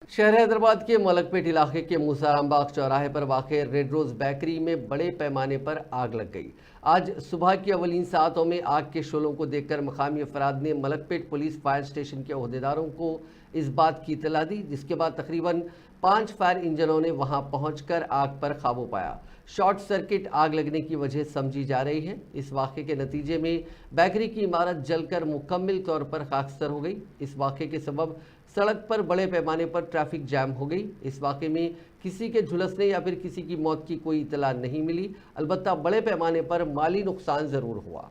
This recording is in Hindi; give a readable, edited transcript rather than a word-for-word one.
शहर हैदराबाद के मलकपेट इलाके के मूसारामबाग चौराहे पर वाक़ रेड रोज़ बेकरी में बड़े पैमाने पर आग लग गई। आज सुबह की अवलीन सातों में आग के शोलों को देखकर मकामी अफराद ने मलकपेट पुलिस फायर स्टेशन के ओहदेदारों को इस बात की इत्तला दी, जिसके बाद तकरीबन 5 फायर इंजनों ने वहां पहुंचकर आग पर काबू पाया। शॉर्ट सर्किट आग लगने की वजह समझी जा रही है। इस वाक़े के नतीजे में बेकरी की इमारत जलकर मुकम्मल तौर पर खाकसर हो गई। इस वाक़े के सबब सड़क पर बड़े पैमाने पर ट्रैफिक जैम हो गई। इस वाक़े में किसी के झुलसने या फिर किसी की मौत की कोई इत्तला नहीं मिली, अलबत्ता बड़े पैमाने पर माली नुकसान ज़रूर हुआ।